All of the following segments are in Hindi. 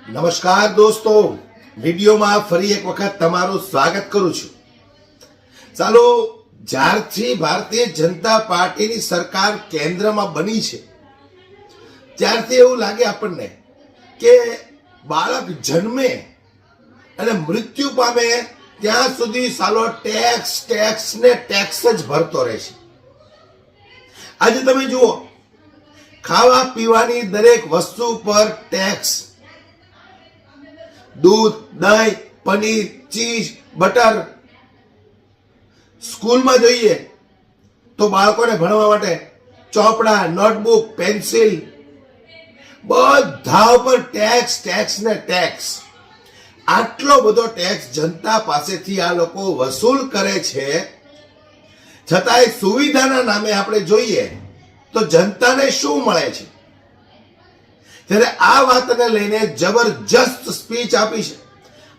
નમસ્કાર દોસ્તો, વિડીયોમાં ફરી એક વખત તમારું સ્વાગત કરું છું. ચાલો, જ્યારથી ભારતીય જનતા પાર્ટીની સરકાર કેન્દ્રમાં બની છે ત્યારથી એવું લાગે આપણને કે બાળક જન્મે અને મૃત્યુ પામે ત્યાં સુધી સાલો ટેક્સ ને ટેક્સ જ ભરતો રહેશે. આજે તમે જુઓ, ખાવા પીવાની દરેક વસ્તુ પર ટેક્સ, दूध, दही, पनीर, चीज, बटर. स्कूलમાં જોઈએ તો બાળકોને ભણવા માટે ચોપડા, નોટબુક, પેન્સિલ બધા ઉપર ટેક્સ ને ટેક્સ. આટલો બધો ટેક્સ જનતા પાસેથી આ લોકો વસૂલ કરે છે, છતાંય સુવિધાના નામે આપણે જોઈએ તો જનતાને શું મળે છે? ત્યારે આ વાતને લઈને જબરજસ્ત સ્પીચ આપી છે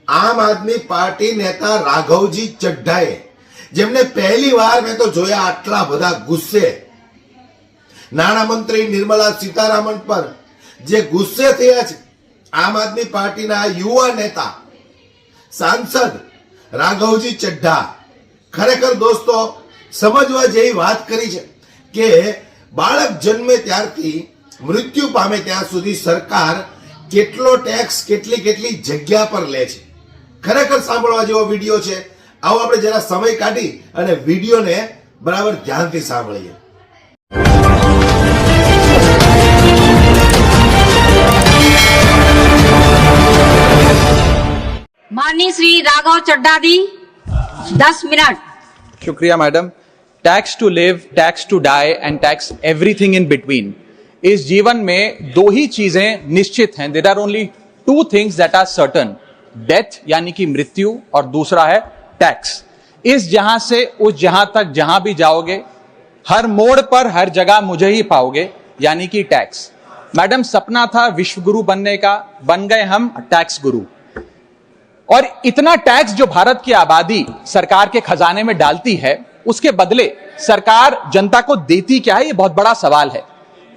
આમ આદમી પાર્ટી નેતા રાઘવજી ચઢ્ઢાએ, જેમને પહેલી વાર મેં તો જોયા આટલા બધા ગુસ્સે. નાણામંત્રી નિર્મલા સીતારામન પર જે ગુસ્સે થયા છે આમ આદમી પાર્ટીના યુવા નેતા સાંસદ રાઘવજી ચઢ્ઢા, ખરેખર દોસ્તો સમજવા જેવી વાત કરી છે કે બાળક જન્મે ત્યારથી મૃત્યુ પામે ત્યાં સુધી સરકાર કેટલો ટેક્સ કેટલી જગ્યા પર લે છે. ખરેખર સાંભળવા જેવો વિડીયો છે. આવો આપણે જરા સમય કાઢી અને વિડીયોને બરાબર ધ્યાનથી સાંભળીએ. माननीय श्री राघव चड्ढा दी 10 मिनट. शुक्रिया madam. Tax to live, tax to die and tax everything in between. इस जीवन में दो ही चीजें निश्चित हैं. There are only two things that are certain, death यानी कि मृत्यु, और दूसरा है टैक्स. इस जहां से उस जहां तक जहां भी जाओगे, हर मोड़ पर हर जगह मुझे ही पाओगे, यानी कि टैक्स. मैडम, सपना था विश्व गुरु बनने का, बन गए हम टैक्स गुरु. और इतना टैक्स जो भारत की आबादी सरकार के खजाने में डालती है, उसके बदले सरकार जनता को देती क्या है, यह बहुत बड़ा सवाल है.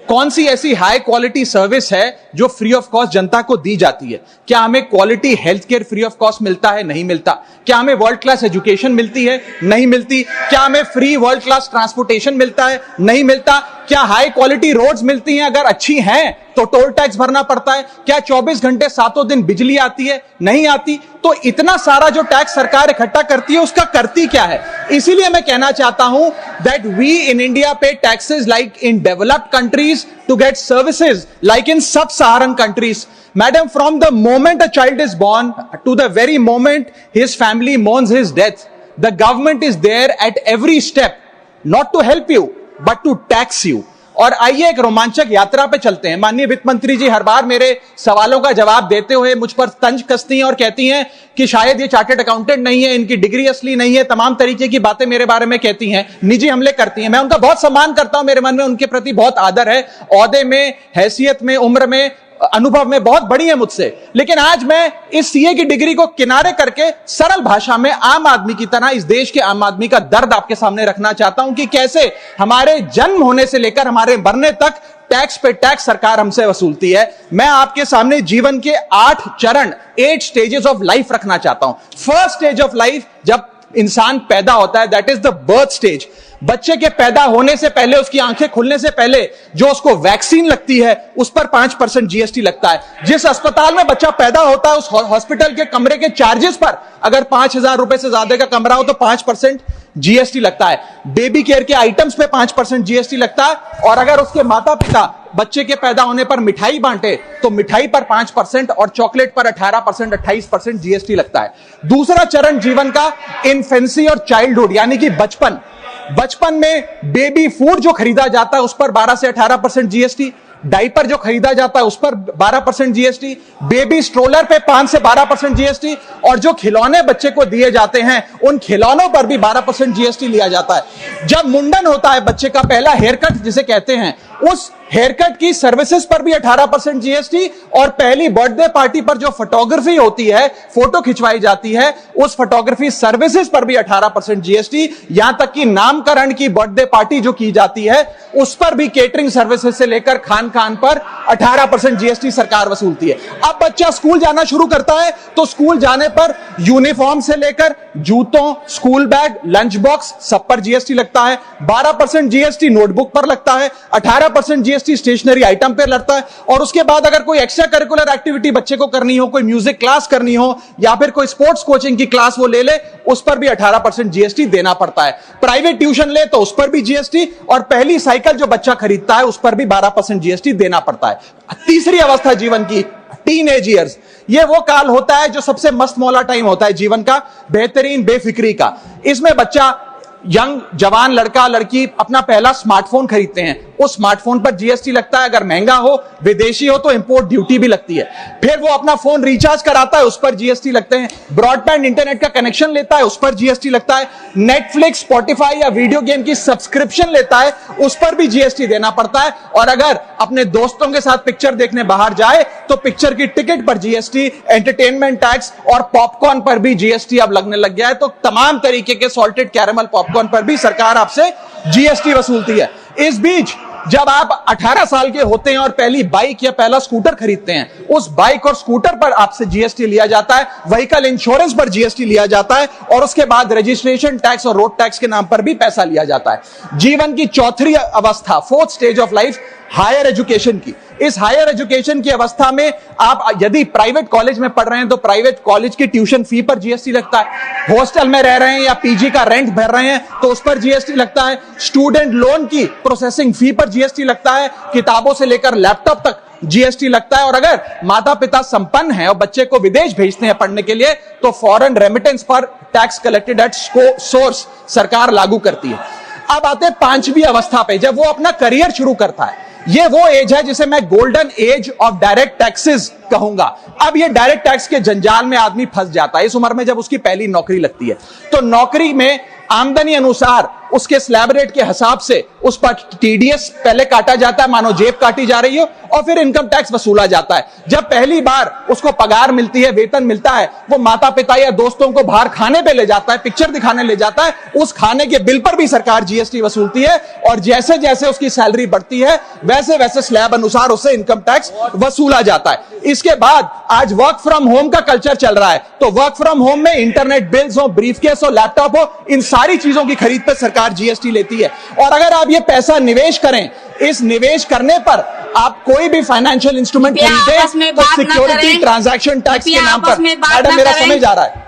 कौन सी ऐसी हाई क्वालिटी सर्विस है जो फ्री ऑफ कॉस्ट जनता को दी जाती है? क्या हमें quality health care free of cost मिलता है? नहीं मिलता. क्या हमें वर्ल्ड क्लास एजुकेशन मिलती है? नहीं मिलती. क्या हमें फ्री वर्ल्ड क्लास ट्रांसपोर्टेशन मिलता है? नहीं मिलता. क्या हाई क्वालिटी रोड्स मिलती हैं? अगर अच्छी हैं तो टोल टैक्स भरना पड़ता है. क्या 24 घंटे सातों दिन बिजली आती है? नहीं आती. तो इतना सारा जो टैक्स सरकार इकट्ठा करती है, उसका करती क्या है? इसीलिए मैं कहना चाहता हूं that we in India pay taxes like in developed countries to get services like in sub Saharan countries. Madam, from the moment a child is born to the very moment his family mourns his death, the government is there at every step, not to help you, but to tax you. और आइए एक रोमांचक यात्रा पे चलते हैं. माननीय वित्त मंत्री जी हर बार मेरे सवालों का जवाब देते हुए मुझ पर तंज कसती हैं और कहती हैं कि शायद ये चार्टर्ड अकाउंटेंट नहीं है, इनकी डिग्री असली नहीं है, तमाम तरीके की बातें मेरे बारे में कहती हैं, निजी हमले करती हैं. मैं उनका बहुत सम्मान करता हूं, मेरे मन में उनके प्रति बहुत आदर है. ओहदे में, हैसियत में, उम्र में, अनुभव में बहुत बड़ी है मुझसे. लेकिन आज मैं इस सीए की डिग्री को किनारे करके सरल भाषा में आम आदमी की तरह इस देश के आम आदमी का दर्द आपके सामने रखना चाहता हूं कि कैसे हमारे जन्म होने से लेकर हमारे मरने तक टैक्स पे टैक्स सरकार हमसे वसूलती है. मैं आपके सामने जीवन के 8 चरण, 8 स्टेजेस ऑफ लाइफ रखना चाहता हूं. फर्स्ट स्टेज ऑफ लाइफ, जब इंसान पैदा होता है, that is the birth stage. बच्चे के पैदा होने से पहले, उसकी आंखें खुलने से पहले जो उसको वैक्सीन लगती है, उस पर 5% जीएसटी लगता है. जिस अस्पताल में बच्चा पैदा होता है, उस हॉस्पिटल के कमरे के चार्जेस पर अगर 5,000 रुपए से ज्यादा का कमरा हो तो 5% जीएसटी लगता है. बेबी केयर के आइटम्स पे 5% जीएसटी लगता है. और अगर उसके माता पिता बच्चे के पैदा होने पर मिठाई बांटे तो मिठाई पर 5% और चॉकलेट पर 18%, 28% जीएसटी लगता है. दूसरा चरण जीवन का, इन्फेंसी और चाइल्डहुड यानी कि बचपन. बचपन में बेबी फूड जो खरीदा जाता है उस पर 12 से 18% जीएसटी. डाइपर जो खरीदा जाता है उस पर 12% जीएसटी. बेबी स्ट्रोलर पे 5 से 12% जीएसटी. और जो खिलौने बच्चे को दिए जाते हैं उन खिलौनों पर भी 12% जीएसटी लिया जाता है. जब मुंडन होता है बच्चे का, पहला हेयर कट जिसे कहते हैं, उस हेयर कट की सर्विसेज पर भी 18% जीएसटी, और पहली बर्थडे पार्टी पर जो फोटोग्राफी होती है, फोटो खिंचवाई जाती है, उस फोटोग्राफी सर्विसेज पर भी 18% जीएसटी। यहां तक कि नामकरण की बर्थडे पार्टी जो की जाती है उस पर भी केटरिंग सर्विसेज से लेकर खान पर 18% जीएसटी सरकार वसूलती है। अब बच्चा स्कूल जाना शुरू करता है तो स्कूल जाने पर यूनिफॉर्म से लेकर जूतों, स्कूल बैग, लंच बॉक्स सब पर जीएसटी लगता है। 12% जीएसटी नोटबुक पर लगता है, 18% जीएसटी स्टेशनरी आइटम पर लगता है। और उसके बाद अगर कोई एक्स्ट्रा करिकुलर एक्टिविटी बच्चे को करनी हो, कोई म्यूजिक क्लास करनी हो या फिर कोई स्पोर्ट्स कोचिंग की क्लास वो ले ले, उस पर भी 18% जीएसटी देना पड़ता है। प्राइवेट ट्यूशन ले तो उस पर भी जीएसटी, और पहली साइकिल जो बच्चा खरीदता है उस पर भी 12% जीएसटी देना पड़ता है। तीसरी अवस्था जीवन की, टीनेज ईयर्स, ये वो काल होता है जो सबसे मस्त मौला टाइम होता है जीवन का, बेहतरीन बेफिक्री का। इसमें बच्चा, यंग जवान लड़का लड़की अपना पहला स्मार्टफोन खरीदते हैं, उस स्मार्टफोन पर जीएसटी लगता है। अगर महंगा हो, विदेशी हो तो इंपोर्ट ड्यूटी भी लगती है। फिर वो अपना फोन रिचार्ज कराता है, उस पर जीएसटी लगते हैं। ब्रॉडबैंड इंटरनेट का कनेक्शन लेता है, उस पर जीएसटी लगता है। नेटफ्लिक्स, स्पॉटिफाई या वीडियो गेम की सब्सक्रिप्शन लेता है, उस पर भी जीएसटी देना पड़ता है। और अगर अपने दोस्तों के साथ पिक्चर देखने बाहर जाए तो पिक्चर की टिकट पर जीएसटी, एंटरटेनमेंट टैक्स और पॉपकॉर्न पर भी जीएसटी अब लगने लग गया है। तो तमाम तरीके के सॉल्टेड कैरेमल पॉपकॉर्न पर भी सरकार आपसे जीएसटी वसूलती है। इस बीच जब आप 18 साल के होते हैं और पहली बाइक या पहला स्कूटर खरीदते हैं, उस बाइक और स्कूटर पर आपसे जीएसटी लिया जाता है, व्हीकल इंश्योरेंस पर जीएसटी लिया जाता है, और उसके बाद रजिस्ट्रेशन टैक्स और रोड टैक्स के नाम पर भी पैसा लिया जाता है। जीवन की चौथी अवस्था, fourth stage of life, higher education की। इस हायर एजुकेशन की अवस्था में आप यदि प्राइवेट कॉलेज में पढ़ रहे हैं तो प्राइवेट कॉलेज की ट्यूशन फी पर जीएसटी लगता है। हॉस्टल में रह रहे हैं या पीजी का रेंट भर रहे हैं तो उस पर जीएसटी लगता है। स्टूडेंट लोन की प्रोसेसिंग फी पर जीएसटी लगता है। किताबों से लेकर लैपटॉप तक जीएसटी लगता है। और अगर माता पिता संपन्न हैं और बच्चे को विदेश भेजते हैं पढ़ने के लिए तो फॉरेन रेमिटेंस पर टैक्स कलेक्टेड एट सोर्स सरकार लागू करती है। अब आते हैं पांचवी अवस्था पे, जब वो अपना करियर शुरू करता है। ये वो एज है जिसे मैं golden age of direct taxes कहूंगा। अब ये डायरेक्ट टैक्स के जंजाल में आदमी फंस जाता है इस उम्र में जब उसकी पहली नौकरी लगती है। तो नौकरी में आमदनी अनुसार उसके स्लैब रेट के हिसाब से उस पर टीडीएस पहले काटा जाता है, मानो जेब काटी जा रही हो, और फिर इनकम टैक्स वसूला जाता है। जब पहली बार उसको पगार मिलती है, वेतन मिलता है, वो माता पिता या दोस्तों को बाहर खाने पे ले जाता है, पिक्चर दिखाने ले जाता है, उस खाने के बिल पर भी सरकार जीएसटी वसूलती है। और जैसे जैसे उसकी सैलरी बढ़ती है वैसे वैसे स्लैब अनुसार उससे इनकम टैक्स वसूला जाता है। इसके बाद आज वर्क फ्रॉम होम का कल्चर चल रहा है, तो वर्क फ्रॉम होम में इंटरनेट बिल्स हो, ब्रीफकेस हो, लैपटॉप हो, इन सारी चीजों की खरीद पर सरकार जीएसटी लेती है। और अगर आप ये पैसा निवेश करें, इस निवेश करने पर आप कोई भी फाइनेंशियल इंस्ट्रूमेंट खरीदें तो सिक्योरिटी ट्रांजैक्शन टैक्स के नाम पर, मैडम मेरा समय जा रहा है,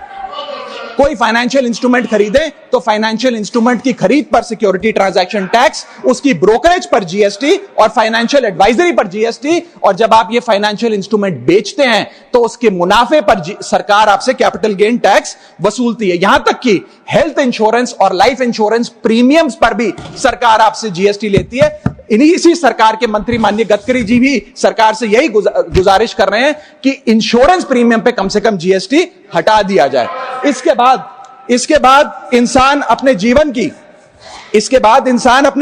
कोई फाइनेंशियल इंस्ट्रूमेंट खरीदे तो फाइनेंशियल इंस्ट्रूमेंट की खरीद पर सिक्योरिटी ट्रांजैक्शन टैक्स, उसकी ब्रोकरेज पर जीएसटी और फाइनेंशियल एडवाइजरी पर जीएसटी। और जब आप ये फाइनेंशियल इंस्ट्रूमेंट बेचते हैं तो उसके मुनाफे पर सरकार आपसे कैपिटल गेन टैक्स वसूलती है। यहां तक कि हेल्थ इंश्योरेंस और लाइफ इंश्योरेंस प्रीमियम्स पर भी सरकार आपसे जीएसटी लेती है। इसी सरकार के मंत्री माननीय गडकरी जी भी सरकार से यही गुजारिश कर रहे हैं कि इंश्योरेंस प्रीमियम पे कम से कम जीएसटी हटा दिया जाए। इसके बाद इंसान अपने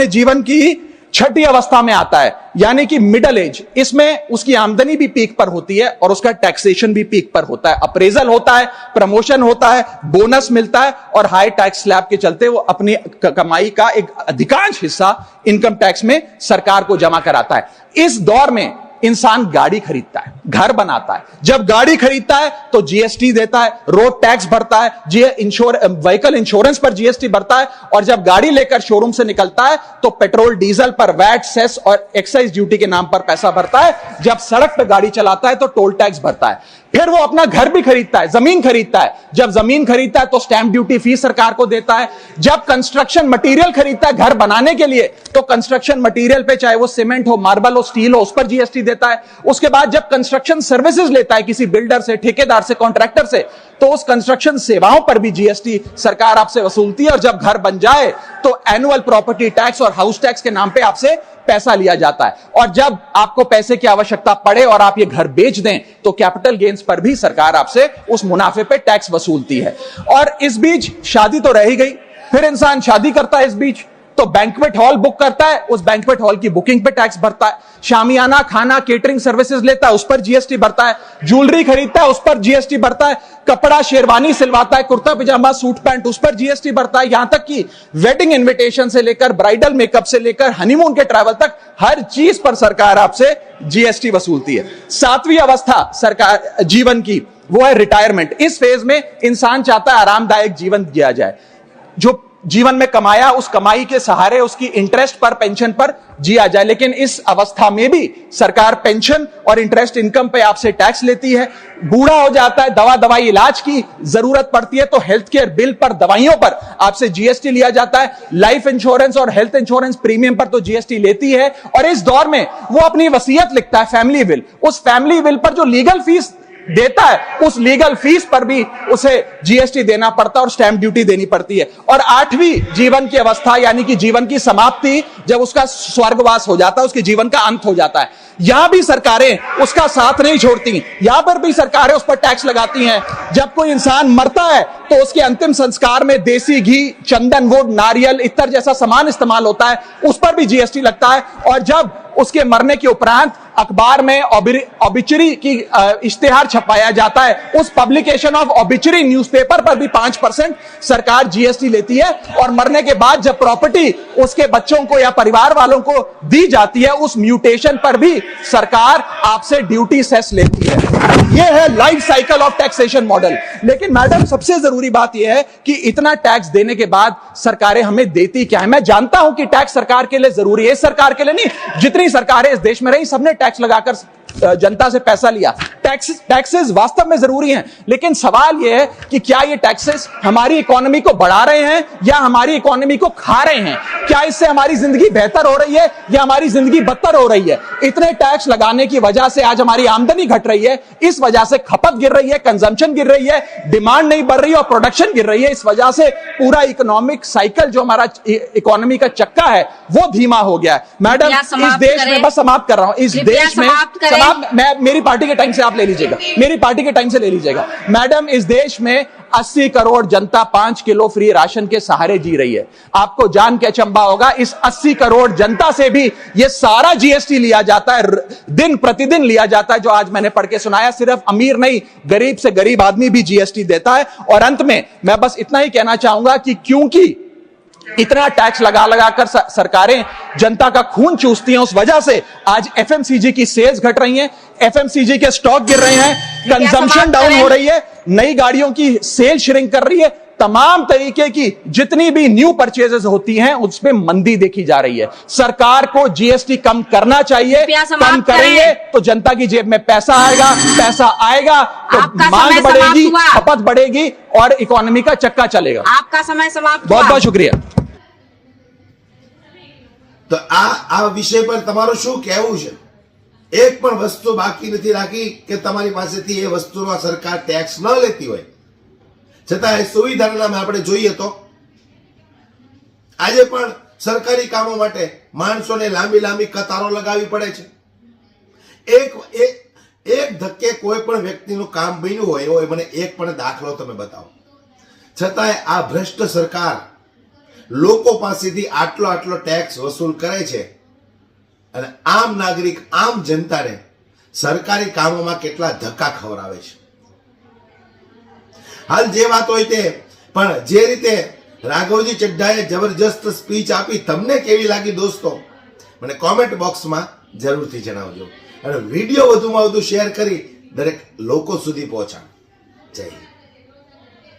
जीवन की छठी अवस्था में आता है, यानी कि मिडिल एज। इसमें उसकी आमदनी भी पीक पर होती है और उसका टैक्सेशन भी पीक पर होता है। अप्रेजल होता है, प्रमोशन होता है, बोनस मिलता है, और हाई टैक्स स्लैब के चलते वो अपनी कमाई का एक अधिकांश हिस्सा इनकम टैक्स में सरकार को जमा कराता है। इस दौर में इंसान गाड़ी खरीदता है, घर बनाता है। जब गाड़ी खरीदता है तो जीएसटी देता है, रोड टैक्स भरता है, व्हीकल इंश्योरेंस पर जीएसटी भरता है, और जब गाड़ी लेकर शोरूम से निकलता है तो पेट्रोल डीजल पर वैट, सेस और एक्साइज ड्यूटी के नाम पर पैसा भरता है। जब सड़क पर गाड़ी चलाता है तो टोल टैक्स भरता है। फिर वो अपना घर भी खरीदता है, जमीन खरीदता है। जब जमीन खरीदता है तो स्टैंप ड्यूटी फीस सरकार को देता है। जब कंस्ट्रक्शन मटेरियल खरीदता है घर बनाने के लिए तो कंस्ट्रक्शन मटेरियल पे, चाहे वो सीमेंट हो, मार्बल हो, स्टील हो, उस पर जीएसटी देता है। उसके बाद जब कंस्ट्रक्शन सर्विसेज लेता है किसी बिल्डर से, ठेकेदार से, कॉन्ट्रैक्टर से, तो उस कंस्ट्रक्शन सेवाओं पर भी जीएसटी सरकार आपसे वसूलती है। और जब घर बन जाए तो एनुअल प्रॉपर्टी टैक्स और हाउस टैक्स के नाम पे आपसे पैसा लिया जाता है। और जब आपको पैसे की आवश्यकता पड़े और आप ये घर बेच दें तो कैपिटल गेन्स पर भी सरकार आपसे उस मुनाफे पे टैक्स वसूलती है। और इस बीच शादी तो रह ही गई, फिर इंसान शादी करता है इस बीच, तो बैंक्वेट हॉल बुक करता है, उस बैंक्वेट हॉल की बुकिंग पे टैक्स भरता है। शामियाना, खाना, केटरिंग सर्विसेज लेता है, उस पर जीएसटी भरता है। ज्वेलरी खरीदता है, उस पर जीएसटी भरता है। कपड़ा, शेरवानी सिलवाता है, कुर्ता पजामा, सूट पैंट, उस पर जीएसटी भरता है। यहां तक कि वेडिंग इनविटेशन से लेकर ब्राइडल मेकअप से लेकर हनीमून के ट्रैवल तक हर चीज पर सरकार आपसे जीएसटी वसूलती है। सातवीं अवस्था सरकार जीवन की, वो है रिटायरमेंट। इस फेज में इंसान चाहता है आरामदायक जीवन जिया जाए। जो जीवन में कमाया, उस कमाई के सहारे उसकी इंटरेस्ट पर, पेंशन पर जिया जाए। लेकिन इस अवस्था में भी सरकार पेंशन और इंटरेस्ट इनकम पे आपसे टैक्स लेती है। बूढ़ा हो जाता है, दवाई इलाज की जरूरत पड़ती है, तो हेल्थ केयर बिल पर, दवाइयों पर आपसे जीएसटी लिया जाता है। लाइफ इंश्योरेंस और हेल्थ इंश्योरेंस प्रीमियम पर तो जीएसटी लेती है। और इस दौर में वो अपनी वसीयत लिखता है, फैमिली विल। उस फैमिली विल पर जो लीगल फीस देता है, उस लीगल फीस पर भी उसे जीएसटी देना पड़ता है और स्टैंप ड्यूटी देनी पड़ती है। और आठवीं जीवन की अवस्था, यानी कि जीवन की समाप्ति, जब उसका स्वर्गवास हो जाता है, उसके जीवन का अंत हो जाता है, यहां भी सरकारें उसका साथ नहीं छोड़ती। यहां पर भी सरकारें उस पर टैक्स लगाती हैं। जब कोई इंसान मरता है तो उसके अंतिम संस्कार में देसी घी, चंदन, वुड, नारियल, इत्तर जैसा सामान इस्तेमाल होता है, उस पर भी जीएसटी लगता है। और जब उसके मरने के उपरांत अखबार में ऑबिचरी की इश्तेहार छपाया जाता है, उस पब्लिकेशन ऑफ ऑबिचरी न्यूज़पेपर पर भी 5% सरकार जीएसटी लेती है। और मरने के बाद जब प्रॉपर्टी उसके बच्चों को या परिवार वालों को दी जाती है, उस म्यूटेशन पर भी सरकार आपसे ड्यूटी सेस लेती है। यह है life cycle of taxation model. लेकिन मैडम, सबसे जरूरी बात यह है कि इतना टैक्स देने के बाद सरकारें हमें देती क्या है। मैं जानता हूं कि टैक्स सरकार के लिए जरूरी है, इस सरकार के लिए नहीं, जितनी सरकारें इस देश में रही सबने टैक्स लगाकर जनता से पैसा लिया। टैक्सेस वास्तव में जरूरी हैं, लेकिन सवाल यह है कि क्या ये टैक्सेस हमारी इकोनॉमी को बढ़ा रहे हैं या हमारी इकोनॉमी को खा रहे हैं? क्या इससे हमारी जिंदगी बेहतर हो रही है या हमारी जिंदगी बदतर हो रही है? इतने टैक्स लगाने की वजह से आज हमारी आमदनी घट रही है, इस वजह से खपत गिर रही है, कंजम्पशन गिर रही है, डिमांड नहीं बढ़ रही है और प्रोडक्शन गिर रही है। इस वजह से पूरा इकोनॉमिक साइकिल, जो हमारा इकोनॉमी का चक्का है, वो धीमा हो गया है। मैडम, इस देश में, बस समाप्त कर रहा हूं, इस देश में मैं, मेरी पार्टी के टाइम से आप ले लीजिएगा, मेरी पार्टी के टाइम से ले लीजिएगा। मैडम, इस देश में 80 करोड़ जनता 5 किलो फ्री राशन के सहारे जी रही है। आपको जान के अचंभा होगा, इस 80 करोड़ जनता से भी ये सारा जीएसटी लिया जाता है, दिन प्रतिदिन लिया जाता है, जो आज मैंने पढ़ के सुनाया। सिर्फ अमीर नहीं, गरीब से गरीब आदमी भी जीएसटी देता है। और अंत में मैं बस इतना ही कहना चाहूंगा कि क्योंकि इतना टैक्स लगा कर सरकारें जनता का खून चूसती हैं, उस वजह से आज एफएमसीजी की सेल्स घट रही हैं, एफएमसीजी के स्टॉक गिर रहे हैं, कंजम्पशन डाउन हो रही है, नई गाड़ियों की सेल श्रिंक कर रही है। तमाम तरीके की जितनी भी न्यू परचेजेस होती हैं, उसमें मंदी देखी जा रही है। सरकार को जीएसटी कम करना चाहिए। कम करेंगे तो जनता की जेब में पैसा आएगा तो मांग बढ़ेगी, खपत बढ़ेगी और इकोनॉमी का चक्का चलेगा। आपका समय समाप्त। बहुत बहुत शुक्रिया। તો આ વિષય પર તમારું શું કહેવું છે? એક પણ વસ્તુ બાકી નથી રાખી કે તમારી પાસેથી એ વસ્તુનો સરકાર ટેક્સ ન લેતી હોય, છતાં એ સુવિધાના નામે આપણે જોઈએ તો આજે પણ સરકારી કામો માટે માણસોને લાંબી લાંબી કતારો લગાવી પડે છે। એક ધક્કે કોઈ પણ વ્યક્તિનું કામ બન્યું હોય એવો મને એક પણ દાખલો તમે બતાવો। છતાંય આ ભ્રષ્ટ સરકાર લોકો પાસેથી આટલો ટેક્સ વસૂલ કરે છે અને આમ નાગરિક, આમ જનતાને સરકારી કામોમાં કેટલા ધક્કા ખવડાવે છે। હાલ જે વાત હોય તે, પણ જે રીતે રાઘવજી ચડ્ડાએ જબરજસ્ત સ્પીચ આપી, તમને કેવી લાગી દોસ્તો? મને કોમેન્ટ બોક્સમાં જરૂરથી જણાવજો અને વિડીયો વધુમાં વધુ શેર કરી દરેક લોકો સુધી પહોંચાડો। જય હિન્દ।